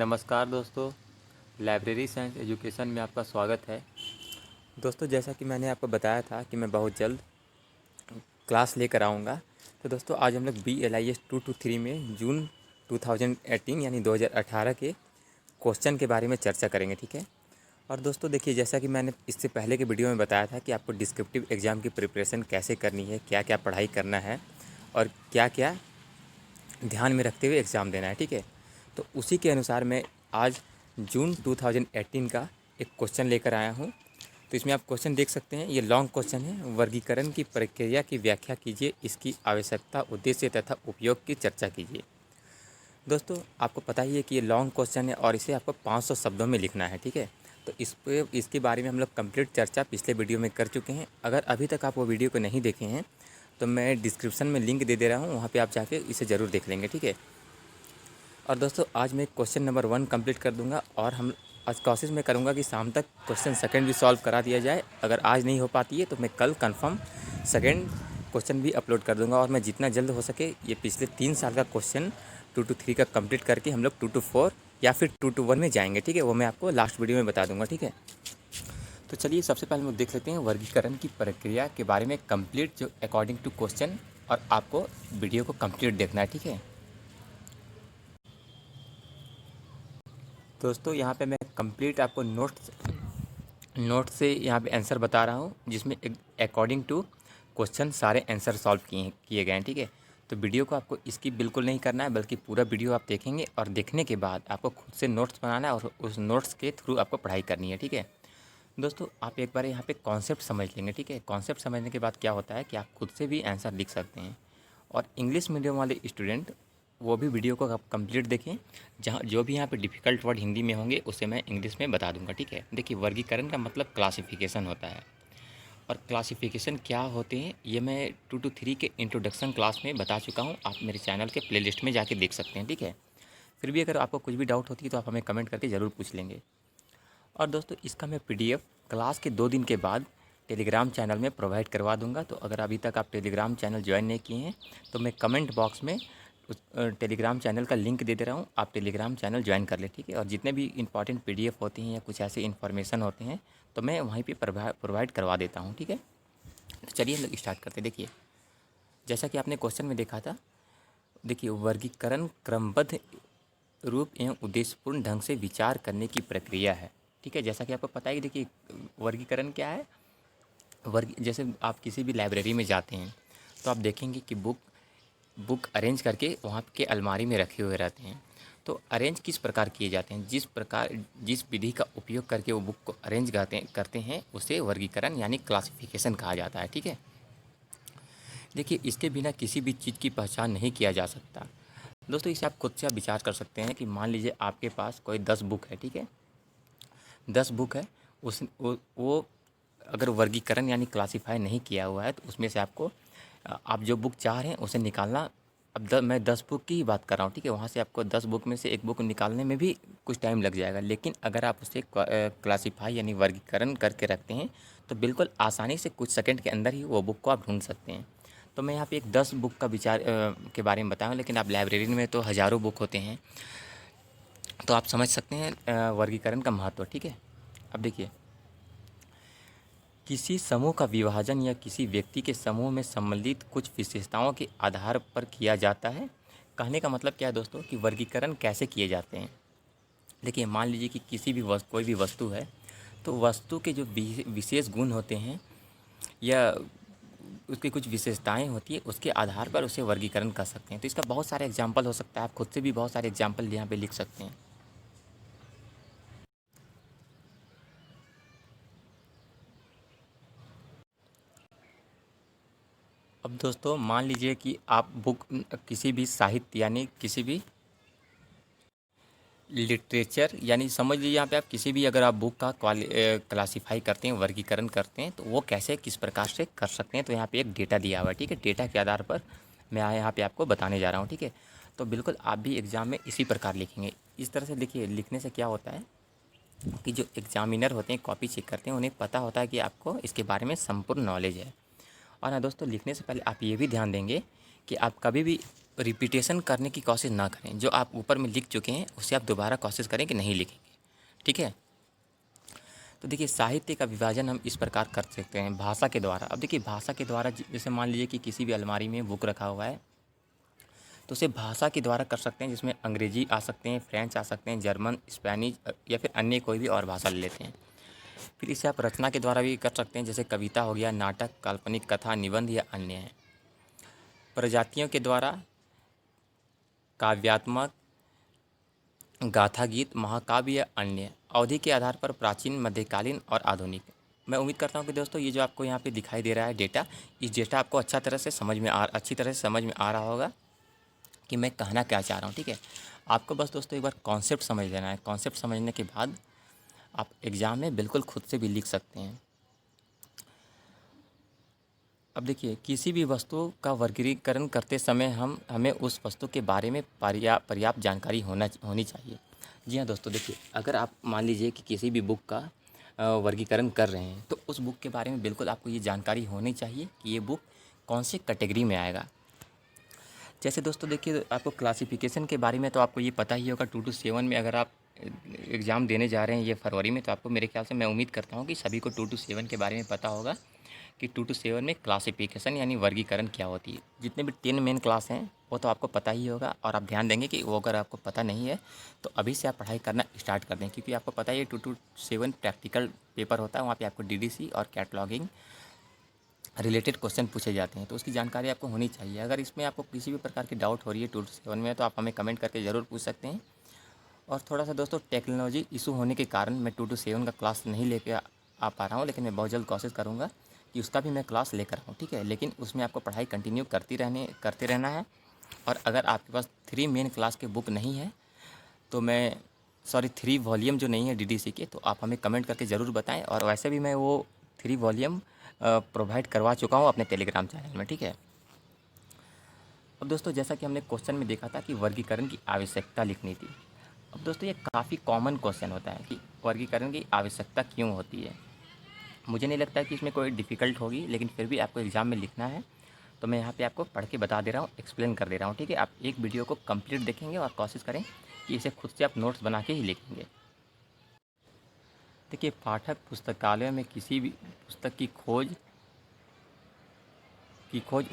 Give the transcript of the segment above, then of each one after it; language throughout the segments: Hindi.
नमस्कार दोस्तों, लाइब्रेरी साइंस एजुकेशन में आपका स्वागत है। दोस्तों, जैसा कि मैंने आपको बताया था कि मैं बहुत जल्द क्लास लेकर आऊँगा। तो दोस्तों, आज हम लोग BLIS 223 में जून 2018 यानी 2018 के क्वेश्चन के बारे में चर्चा करेंगे, ठीक है। और दोस्तों देखिए, जैसा कि मैंने इससे पहले के वीडियो में बताया था कि आपको डिस्क्रिप्टिव एग्ज़ाम की प्रिपरेशन कैसे करनी है, क्या क्या पढ़ाई करना है और क्या क्या ध्यान में रखते हुए एग्ज़ाम देना है, ठीक है। तो उसी के अनुसार मैं आज जून 2018 का एक क्वेश्चन लेकर आया हूँ। तो इसमें आप क्वेश्चन देख सकते हैं, ये लॉन्ग क्वेश्चन है। वर्गीकरण की प्रक्रिया की व्याख्या कीजिए, इसकी आवश्यकता, उद्देश्य तथा उपयोग की चर्चा कीजिए। दोस्तों, आपको पता ही है कि ये लॉन्ग क्वेश्चन है और इसे आपको 500 शब्दों में लिखना है, ठीक है। तो इसके बारे में हम लोग कंप्लीट चर्चा पिछले वीडियो में कर चुके हैं। अगर अभी तक आप वो वीडियो को नहीं देखे हैं तो मैं डिस्क्रिप्शन में लिंक दे रहा हूँ, वहाँ पे आप जाके इसे ज़रूर देख लेंगे, ठीक है। और दोस्तों, आज मैं क्वेश्चन नंबर 1 कंप्लीट कर दूंगा और हम आज कोशिश मैं करूंगा कि शाम तक क्वेश्चन सेकंड भी सॉल्व करा दिया जाए। अगर आज नहीं हो पाती है तो मैं कल कंफर्म सेकंड क्वेश्चन भी अपलोड कर दूंगा और मैं जितना जल्द हो सके ये पिछले 3 साल का क्वेश्चन 2 to 3 का कंप्लीट करके हम लोग 2 to 4 या फिर 2 to 1 में जाएंगे, ठीक है। वो मैं आपको लास्ट वीडियो में बता दूँगा, ठीक है। तो चलिए, सबसे पहले हम देख लेते हैं वर्गीकरण की प्रक्रिया के बारे में कंप्लीट, जो अकॉर्डिंग टू क्वेश्चन, और आपको वीडियो को कंप्लीट देखना है, ठीक है। दोस्तों, यहाँ पे मैं कंप्लीट आपको नोट से यहाँ पे आंसर बता रहा हूँ, जिसमें अकॉर्डिंग टू क्वेश्चन सारे आंसर सॉल्व किए गए हैं, ठीक है। तो वीडियो को आपको इसकी बिल्कुल नहीं करना है, बल्कि पूरा वीडियो आप देखेंगे और देखने के बाद आपको खुद से नोट्स बनाना है और उस नोट्स के थ्रू आपको पढ़ाई करनी है, ठीक है। दोस्तों, आप एक बार यहाँ पे कॉन्सेप्ट समझ लेंगे, ठीक है। कॉन्सेप्ट समझने के बाद क्या होता है कि आप खुद से भी आंसर लिख सकते हैं। और इंग्लिश मीडियम वाले स्टूडेंट वो भी वीडियो को आप कंप्लीट देखें, जहाँ जो भी यहाँ पे डिफ़िकल्ट वर्ड हिंदी में होंगे उसे मैं इंग्लिश में बता दूंगा, ठीक है। देखिए, वर्गीकरण का मतलब क्लासिफिकेशन होता है, और क्लासिफिकेशन क्या होते हैं ये मैं 2 to 3 के इंट्रोडक्शन क्लास में बता चुका हूँ। आप मेरे चैनल के प्लेलिस्ट में जाके देख सकते हैं, ठीक है। फिर भी अगर आपको कुछ भी डाउट होती है तो आप हमें कमेंट करके ज़रूर पूछ लेंगे। और दोस्तों, इसका मैं PDF क्लास के 2 दिन के बाद टेलीग्राम चैनल में प्रोवाइड करवा दूंगा। तो अगर अभी तक आप टेलीग्राम चैनल ज्वाइन नहीं किए हैं तो मैं कमेंट बॉक्स में उस टेलीग्राम चैनल का लिंक दे रहा हूँ, आप टेलीग्राम चैनल ज्वाइन कर लें, ठीक है। और जितने भी इंपॉर्टेंट PDF होते हैं या कुछ ऐसे इन्फॉर्मेशन होते हैं तो मैं वहीं पे प्रोवाइड करवा देता हूँ, ठीक है। तो चलिए हम लोग स्टार्ट करते हैं। देखिए, जैसा कि आपने क्वेश्चन में देखा था, देखिए, वर्गीकरण क्रमबद्ध रूप एवं उद्देश्यपूर्ण ढंग से विचार करने की प्रक्रिया है, ठीक है। जैसा कि आपको पता है कि देखिए, वर्गीकरण क्या है। जैसे आप किसी भी लाइब्रेरी में जाते हैं तो आप देखेंगे कि बुक अरेंज करके वहाँ के अलमारी में रखे हुए रहते हैं। तो अरेंज किस प्रकार किए जाते हैं, जिस विधि का उपयोग करके वो बुक को अरेंज करते हैं उसे वर्गीकरण यानी क्लासिफिकेशन कहा जाता है, ठीक है। देखिए, इसके बिना किसी भी चीज़ की पहचान नहीं किया जा सकता। दोस्तों, इसे आप खुद से आप विचार कर सकते हैं कि मान लीजिए आपके पास कोई 10 बुक है, ठीक है। 10 बुक है, उस वो अगर वर्गीकरण यानी क्लासीफाई नहीं किया हुआ है तो उसमें से आपको आप जो बुक चाह रहे हैं उसे निकालना। अब मैं 10 बुक की ही बात कर रहा हूँ, ठीक है। वहाँ से आपको 10 बुक में से एक बुक निकालने में भी कुछ टाइम लग जाएगा, लेकिन अगर आप उसे क्लासीफाई यानी वर्गीकरण करके रखते हैं तो बिल्कुल आसानी से कुछ सेकंड के अंदर ही वो बुक को आप ढूंढ सकते हैं। तो मैं यहाँ पे एक 10 बुक का विचार के बारे में बताऊँ, लेकिन आप लाइब्रेरी में तो हज़ारों बुक होते हैं, तो आप समझ सकते हैं वर्गीकरण का महत्व, ठीक है। अब देखिए, किसी समूह का विभाजन या किसी व्यक्ति के समूह में सम्मिलित कुछ विशेषताओं के आधार पर किया जाता है। कहने का मतलब क्या है दोस्तों कि वर्गीकरण कैसे किए जाते हैं। देखिए, मान लीजिए कि कोई भी वस्तु है, तो वस्तु के जो विशेष गुण होते हैं या उसकी कुछ विशेषताएं होती है, उसके आधार पर उसे वर्गीकरण कर सकते हैं। तो इसका बहुत सारे एग्जाम्पल हो सकता है, आप खुद से भी बहुत सारे एग्जाम्पल यहाँ पे लिख सकते हैं। अब दोस्तों, मान लीजिए कि आप किसी भी साहित्य यानी किसी भी लिटरेचर यानी समझ लीजिए यहाँ पे आप किसी भी अगर आप बुक का क्लासीफाई करते हैं, वर्गीकरण करते हैं, तो वो कैसे किस प्रकार से कर सकते हैं। तो यहाँ पे एक डेटा दिया हुआ है, ठीक है। डेटा के आधार पर मैं यहाँ पे आपको बताने जा रहा हूँ, ठीक है। तो बिल्कुल आप भी एग्ज़ाम में इसी प्रकार लिखेंगे। इस तरह से देखिए, लिखने से क्या होता है कि जो एग्जामिनर होते हैं, कॉपी चेक करते हैं, उन्हें पता होता है कि आपको इसके बारे में संपूर्ण नॉलेज है। और हाँ दोस्तों, लिखने से पहले आप ये भी ध्यान देंगे कि आप कभी भी रिपीटेशन करने की कोशिश ना करें। जो आप ऊपर में लिख चुके हैं उसे आप दोबारा कोशिश करें कि नहीं लिखेंगे, ठीक है। तो देखिए, साहित्य का विभाजन हम इस प्रकार कर सकते हैं भाषा के द्वारा। अब देखिए, भाषा के द्वारा जैसे मान लीजिए कि किसी भी अलमारी में बुक रखा हुआ है, तो उसे भाषा के द्वारा कर सकते हैं, जिसमें अंग्रेजी आ सकते हैं, फ्रेंच आ सकते हैं, जर्मन, स्पेनिश या फिर अन्य कोई भी और भाषा ले लेते हैं। फिर इसे आप रचना के द्वारा भी कर सकते हैं, जैसे कविता हो गया, नाटक, काल्पनिक कथा, निबंध या अन्य है। प्रजातियों के द्वारा काव्यात्मक, गाथा गीत, महाकाव्य या अन्य। अवधि के आधार पर प्राचीन, मध्यकालीन और आधुनिक। मैं उम्मीद करता हूँ कि दोस्तों ये जो आपको यहाँ पे दिखाई दे रहा है डेटा, इस डेटा आपको अच्छी तरह से समझ में आ रहा होगा कि मैं कहना क्या चाह रहा हूँ, ठीक है। आपको बस दोस्तों एक बार कॉन्सेप्ट समझ लेना है। कॉन्सेप्ट समझने के बाद आप एग्ज़ाम में बिल्कुल खुद से भी लिख सकते हैं। अब देखिए, किसी भी वस्तु का वर्गीकरण करते समय हमें उस वस्तु के बारे में पर्याप्त जानकारी होनी चाहिए। जी हाँ दोस्तों, देखिए, अगर आप मान लीजिए कि किसी भी बुक का वर्गीकरण कर रहे हैं, तो उस बुक के बारे में बिल्कुल आपको ये जानकारी होनी चाहिए कि ये बुक कौन से कैटेगरी में आएगा। जैसे दोस्तों देखिए, आपको क्लासिफिकेशन के बारे में तो आपको ये पता ही होगा। 2 to 7 में अगर आप एग्ज़ाम देने जा रहे हैं ये फरवरी में, तो आपको मेरे ख्याल से, मैं उम्मीद करता हूँ कि सभी को 2 to 7 के बारे में पता होगा कि 2 to 7 में क्लासिफिकेशन यानी वर्गीकरण क्या होती है। जितने भी 10 मेन क्लास हैं वो तो आपको पता ही होगा, और आप ध्यान देंगे कि वो अगर आपको पता नहीं है तो अभी से आप पढ़ाई करना स्टार्ट कर दें, क्योंकि आपको पता ही है 2 to 7 प्रैक्टिकल पेपर होता है। वहाँ पे आपको डीडीसी और कैटलॉगिंग रिलेटेड क्वेश्चन पूछे जाते हैं, तो उसकी जानकारी आपको होनी चाहिए। अगर इसमें आपको किसी भी प्रकार की डाउट हो रही है 2 to 7 में, तो आप हमें कमेंट करके ज़रूर पूछ सकते हैं। और थोड़ा सा दोस्तों, टेक्नोलॉजी इशू होने के कारण मैं 2 to 7 का क्लास नहीं लेके आ पा रहा हूँ, लेकिन मैं बहुत जल्द कोशिश करूँगा कि उसका भी मैं क्लास लेकर आऊँ, ठीक है। लेकिन उसमें आपको पढ़ाई कंटिन्यू करते रहना है। और अगर आपके पास 3 मेन क्लास के बुक नहीं है, तो मैं 3 वॉल्यूम जो नहीं है डीडीसी के, तो आप हमें कमेंट करके ज़रूर बताएं। और वैसे भी मैं वो 3 वॉल्यूम प्रोवाइड करवा चुका हूँ अपने टेलीग्राम चैनल में, ठीक है। अब दोस्तों, जैसा कि हमने क्वेश्चन में देखा था कि वर्गीकरण की आवश्यकता लिखनी थी। अब दोस्तों, ये काफ़ी कॉमन क्वेश्चन होता है कि वर्गीकरण की आवश्यकता क्यों होती है। मुझे नहीं लगता है कि इसमें कोई डिफ़िकल्ट होगी, लेकिन फिर भी आपको एग्ज़ाम में लिखना है, तो मैं यहाँ पे आपको पढ़ के बता दे रहा हूँ, एक्सप्लेन कर दे रहा हूँ, ठीक है। आप एक वीडियो को कंप्लीट देखेंगे और कोशिश करें कि इसे खुद से आप नोट्स बना के ही लिखेंगे। देखिए, पाठक पुस्तकालय में किसी भी पुस्तक की खोज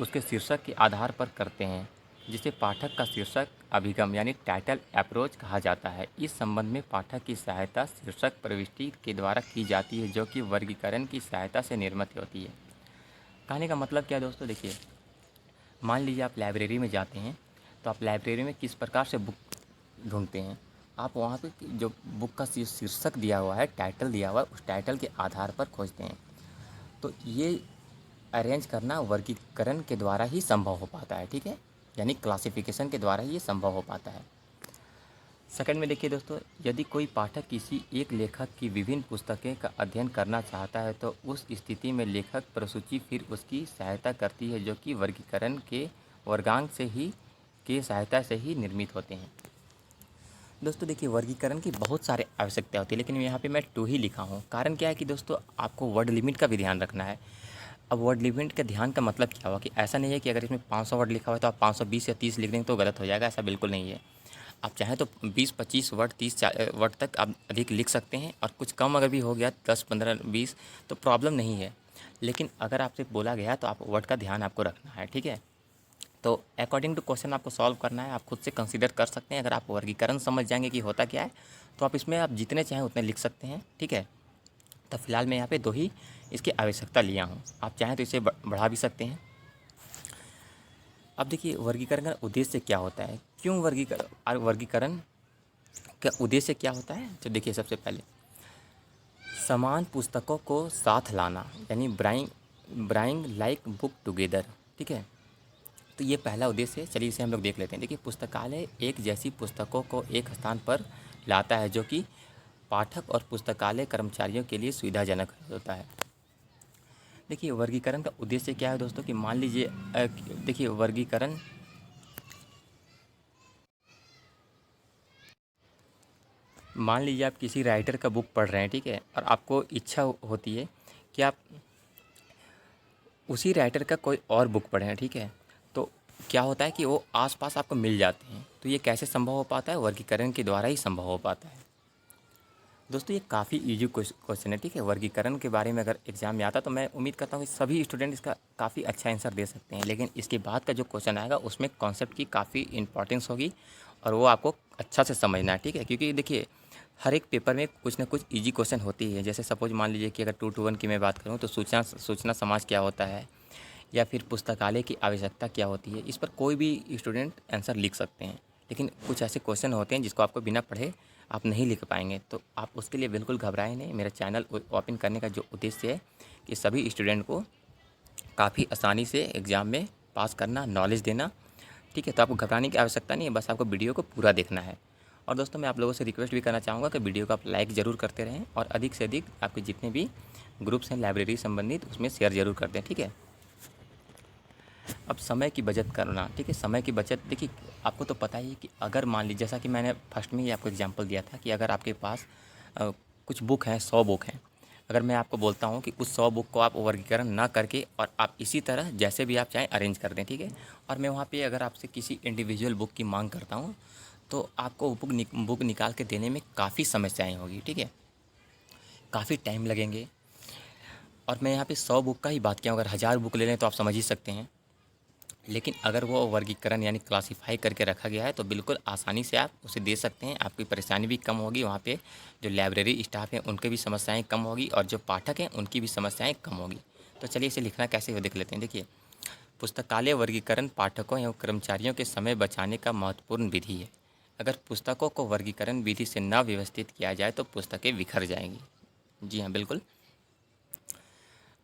उसके शीर्षक के आधार पर करते हैं, जिसे पाठक का शीर्षक अभिगम यानी टाइटल अप्रोच कहा जाता है। इस संबंध में पाठक की सहायता शीर्षक प्रविष्टि के द्वारा की जाती है, जो कि वर्गीकरण की सहायता से निर्मित होती है। कहने का मतलब क्या है दोस्तों, देखिए, मान लीजिए आप लाइब्रेरी में जाते हैं, तो आप लाइब्रेरी में किस प्रकार से बुक ढूंढते हैं। आप वहाँ पे जो बुक का शीर्षक दिया हुआ है, टाइटल दिया हुआ है, उस टाइटल के आधार पर खोजते हैं। तो ये अरेंज करना वर्गीकरण के द्वारा ही संभव हो पाता है, ठीक है। यानी क्लासिफिकेशन के द्वारा ही ये संभव हो पाता है। सेकंड में देखिए दोस्तों, यदि कोई पाठक किसी एक लेखक की विभिन्न पुस्तकें का अध्ययन करना चाहता है, तो उस स्थिति में लेखक प्रसूची फिर उसकी सहायता करती है, जो कि वर्गीकरण के वर्गांक से ही के सहायता से ही निर्मित होते हैं। दोस्तों देखिए, वर्गीकरण की बहुत सारे आवश्यकता होती है, लेकिन यहाँ पे मैं 2 ही लिखा हूँ। कारण क्या है कि दोस्तों, आपको वर्ड लिमिट का भी ध्यान रखना है। अब वर्ड लिमिट का ध्यान का मतलब क्या हुआ कि ऐसा नहीं है कि अगर इसमें 500 वर्ड लिखा हुआ है तो आप 520 या 30 लिख देंगे तो गलत हो जाएगा, ऐसा बिल्कुल नहीं है। आप चाहें तो 20-25 वर्ड, 30 वर्ड तक आप अधिक लिख सकते हैं, और कुछ कम अगर भी हो गया 10, 15, 20 तो प्रॉब्लम नहीं है। लेकिन अगर आपसे बोला गया तो आप वर्ड का ध्यान आपको रखना है, ठीक है। तो अकॉर्डिंग टू क्वेश्चन आपको सॉल्व करना है, आप खुद से कंसीडर कर सकते हैं। अगर आप वर्गीकरण समझ जाएंगे कि होता क्या है, तो आप इसमें आप जितने चाहें उतने लिख सकते हैं, ठीक है। तो फिलहाल मैं यहाँ पे 2 ही इसकी आवश्यकता लिया हूँ, आप चाहें तो इसे बढ़ा भी सकते हैं। अब देखिए, वर्गीकरण का उद्देश्य क्या होता है, क्यों वर्गीकरण का उद्देश्य क्या होता है। तो देखिए, सबसे पहले समान पुस्तकों को साथ लाना, यानी ब्राइंग लाइक बुक टुगेदर, ठीक है। तो ये पहला उद्देश्य है। चलिए इसे हम लोग देख लेते हैं। देखिए, पुस्तकालय एक जैसी पुस्तकों को एक स्थान पर लाता है, जो कि पाठक और पुस्तकालय कर्मचारियों के लिए सुविधाजनक होता है। देखिए, वर्गीकरण का उद्देश्य क्या है दोस्तों कि मान लीजिए देखिए, मान लीजिए आप किसी राइटर का बुक पढ़ रहे हैं, ठीक है, और आपको इच्छा होती है कि आप उसी राइटर का कोई और बुक पढ़ें, ठीक है, तो क्या होता है कि वो आस-पास आपको मिल जाते हैं। तो ये कैसे संभव हो पाता है? वर्गीकरण के द्वारा ही संभव हो पाता है। दोस्तों ये काफ़ी ईज़ी क्वेश्चन है, ठीक है। वर्गीकरण के बारे में अगर एग्ज़ाम में आता तो मैं उम्मीद करता हूँ कि सभी स्टूडेंट इसका काफ़ी अच्छा आंसर दे सकते हैं। लेकिन इसके बाद का जो क्वेश्चन आएगा उसमें कॉन्सेप्ट की काफ़ी इंपॉर्टेंस होगी और वो आपको अच्छा से समझना है, ठीक है। क्योंकि देखिए हर एक पेपर में कुछ ना कुछ ईजी क्वेश्चन होती ही है। जैसे सपोज मान लीजिए कि अगर 2 to 1 की मैं बात करूँ तो सूचना सूचना समाज क्या होता है, या फिर पुस्तकालय की आवश्यकता क्या होती है, इस पर कोई भी स्टूडेंट आंसर लिख सकते हैं। लेकिन कुछ ऐसे क्वेश्चन होते हैं जिसको आपको बिना पढ़े आप नहीं लिख पाएंगे, तो आप उसके लिए बिल्कुल घबराएं नहीं। मेरा चैनल ओपन करने का जो उद्देश्य है कि सभी स्टूडेंट को काफ़ी आसानी से एग्ज़ाम में पास करना, नॉलेज देना, ठीक है। तो आपको घबराने की आवश्यकता नहीं है, बस आपको वीडियो को पूरा देखना है। और दोस्तों मैं आप लोगों से रिक्वेस्ट भी करना चाहूँगा कि वीडियो को आप लाइक ज़रूर करते रहें और अधिक से अधिक आपके जितने भी ग्रुप्स हैं लाइब्रेरी संबंधित उसमें शेयर ज़रूर कर दें, ठीक है। अब समय की बचत करना, ठीक है। समय की बचत देखिए आपको तो पता ही है कि अगर मान लीजिए जैसा कि मैंने फर्स्ट में ही आपको एग्जांपल दिया था कि अगर आपके पास कुछ बुक हैं, 100 बुक हैं, अगर मैं आपको बोलता हूँ कि उस 100 बुक को आप वर्गीकरण ना करके और आप इसी तरह जैसे भी आप चाहें अरेंज कर दें, ठीक है। और मैं वहाँ पे अगर आपसे किसी इंडिविजुअल बुक की मांग करता हूँ तो आपको वो बुक निकाल के देने में काफ़ी समस्याएँ होगी, ठीक है, काफ़ी टाइम लगेंगे। और मैं यहाँ पे 100 बुक का ही बात किया हूँ, अगर 1000 बुक ले लें तो आप समझ ही सकते हैं। लेकिन अगर वो वर्गीकरण यानी क्लासीफाई करके रखा गया है तो बिल्कुल आसानी से आप उसे दे सकते हैं। आपकी परेशानी भी कम होगी, वहाँ पे जो लाइब्रेरी स्टाफ है उनके भी समस्याएं कम होगी और जो पाठक हैं उनकी भी समस्याएं कम होगी। तो चलिए इसे लिखना कैसे हो देख लेते हैं। देखिए, पुस्तकालय वर्गीकरण पाठकों एवं कर्मचारियों के समय बचाने का महत्वपूर्ण विधि है। अगर पुस्तकों को वर्गीकरण विधि से न व्यवस्थित किया जाए तो पुस्तकें बिखर जाएंगी। जी हाँ, बिल्कुल।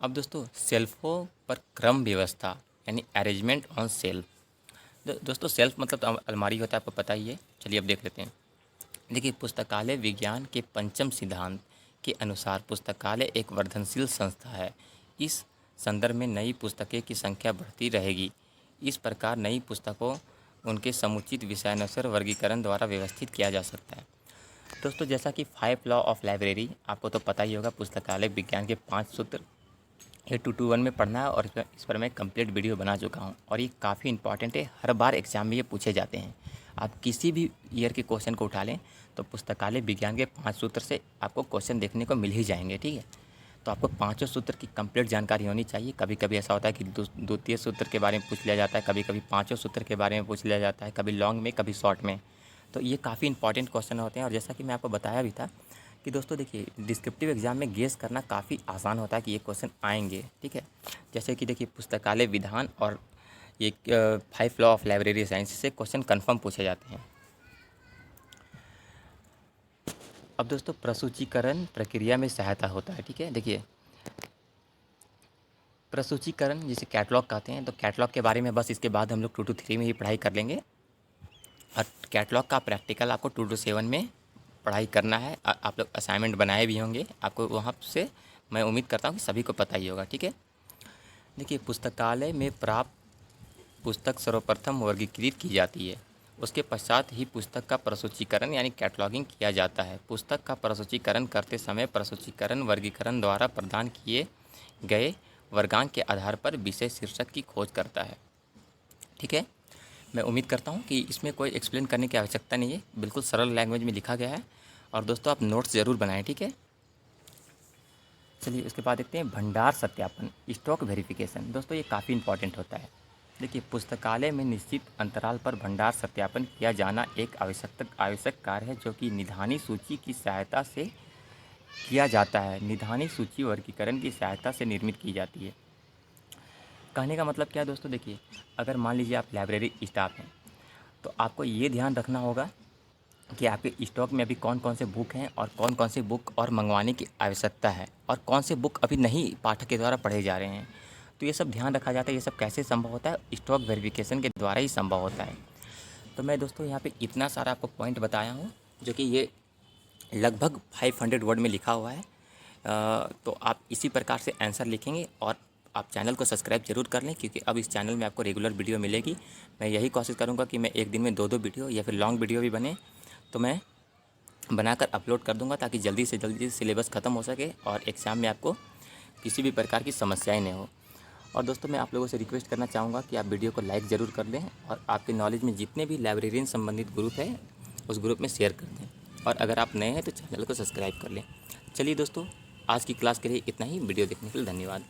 अब दोस्तों शेल्फों पर क्रम व्यवस्था यानी अरेंजमेंट ऑन सेल्फ। दोस्तों सेल्फ मतलब तो अलमारी होता है, आपको पता ही है। चलिए अब देख लेते हैं। देखिए, पुस्तकालय विज्ञान के पंचम सिद्धांत के अनुसार पुस्तकालय एक वर्धनशील संस्था है। इस संदर्भ में नई पुस्तकें की संख्या बढ़ती रहेगी। इस प्रकार नई पुस्तकों उनके समुचित विषयानुसार वर्गीकरण द्वारा व्यवस्थित किया जा सकता है। दोस्तों जैसा कि 5 लॉ ऑफ लाइब्रेरी आपको तो पता ही होगा, पुस्तकालय विज्ञान के 5 सूत्र ये 221 में पढ़ना है और इस पर मैं कंप्लीट वीडियो बना चुका हूँ और ये काफ़ी इंपॉर्टेंट है। हर बार एग्जाम में ये पूछे जाते हैं। आप किसी भी ईयर के क्वेश्चन को उठा लें तो पुस्तकालय विज्ञान के 5 सूत्र से आपको क्वेश्चन देखने को मिल ही जाएंगे, ठीक है। तो आपको पाँचों सूत्र की कंप्लीट जानकारी होनी चाहिए। कभी कभी ऐसा होता है कि द्वितीय सूत्र के बारे में पूछ लिया जाता है, कभी कभी पाँचों सूत्र के बारे में पूछ लिया जाता है, कभी लॉन्ग में कभी शॉर्ट में। तो ये काफ़ी इंपॉर्टेंट क्वेश्चन होते हैं। और जैसा कि मैं आपको बताया भी था कि दोस्तों देखिए डिस्क्रिप्टिव एग्जाम में गेस करना काफ़ी आसान होता है कि ये क्वेश्चन आएंगे, ठीक है। जैसे कि देखिए पुस्तकालय विधान और ये 5 लॉ ऑफ लाइब्रेरी साइंस से क्वेश्चन कन्फर्म पूछे जाते हैं। अब दोस्तों प्रसूचीकरण प्रक्रिया में सहायता होता है, ठीक है। देखिए प्रसूचीकरण जिसे कैटलॉग कहते हैं, तो कैटलॉग के बारे में बस इसके बाद हम लोग 2 to 3 में ही पढ़ाई कर लेंगे और कैटलॉग का प्रैक्टिकल आपको 2 to 7 में पढ़ाई करना है। आप लोग असाइनमेंट बनाए भी होंगे, आपको वहाँ से मैं उम्मीद करता हूँ कि सभी को पता ही होगा, ठीक है। देखिए पुस्तकालय में प्राप्त पुस्तक सर्वप्रथम वर्गीकृत की जाती है, उसके पश्चात ही पुस्तक का प्रसूचीकरण यानी कैटलॉगिंग किया जाता है। पुस्तक का प्रसूचीकरण करते समय प्रसूचीकरण वर्गीकरण द्वारा प्रदान किए गए वर्गांक के आधार पर विषय शीर्षक की खोज करता है, ठीक है। मैं उम्मीद करता हूँ कि इसमें कोई एक्सप्लेन करने की आवश्यकता नहीं है, बिल्कुल सरल लैंग्वेज में लिखा गया है। और दोस्तों आप नोट्स ज़रूर बनाएं, ठीक है। चलिए उसके बाद देखते हैं भंडार सत्यापन, स्टॉक वेरिफिकेशन। दोस्तों ये काफ़ी इंपॉर्टेंट होता है। देखिए पुस्तकालय में निश्चित अंतराल पर भंडार सत्यापन किया जाना एक आवश्यक कार्य है जो कि निधानी सूची की सहायता से किया जाता है। निधानी सूची वर्गीकरण की सहायता से निर्मित की जाती है। कहने का मतलब क्या है दोस्तों, देखिए अगर मान लीजिए आप लाइब्रेरी स्टाफ हैं तो आपको ये ध्यान रखना होगा कि आपके स्टॉक में अभी कौन कौन से बुक हैं और कौन कौन से बुक और मंगवाने की आवश्यकता है और कौन से बुक अभी नहीं पाठक के द्वारा पढ़े जा रहे हैं। तो ये सब ध्यान रखा जाता है। ये सब कैसे संभव होता है? स्टॉक वेरिफिकेशन के द्वारा ही संभव होता है। तो मैं दोस्तों यहाँ पे इतना सारा आपको पॉइंट बताया हूँ जो कि ये लगभग 500 वर्ड में लिखा हुआ है। तो आप इसी प्रकार से आंसर लिखेंगे और आप चैनल को सब्सक्राइब जरूर कर लें क्योंकि अब इस चैनल में आपको रेगुलर वीडियो मिलेगी। मैं यही कोशिश करूँगा कि मैं एक दिन में 2-2 वीडियो या फिर लॉन्ग वीडियो भी बने तो मैं बनाकर अपलोड कर दूंगा ताकि जल्दी से जल्दी सिलेबस ख़त्म हो सके और एग्ज़ाम में आपको किसी भी प्रकार की समस्याएं नहीं हो। और दोस्तों मैं आप लोगों से रिक्वेस्ट करना चाहूँगा कि आप वीडियो को लाइक ज़रूर कर लें और आपके नॉलेज में जितने भी लाइब्रेरियन संबंधित ग्रुप है उस ग्रुप में शेयर कर दें। और अगर आप नए हैं तो चैनल को सब्सक्राइब कर लें। चलिए दोस्तों, आज की क्लास के लिए इतना ही। वीडियो देखने के लिए धन्यवाद।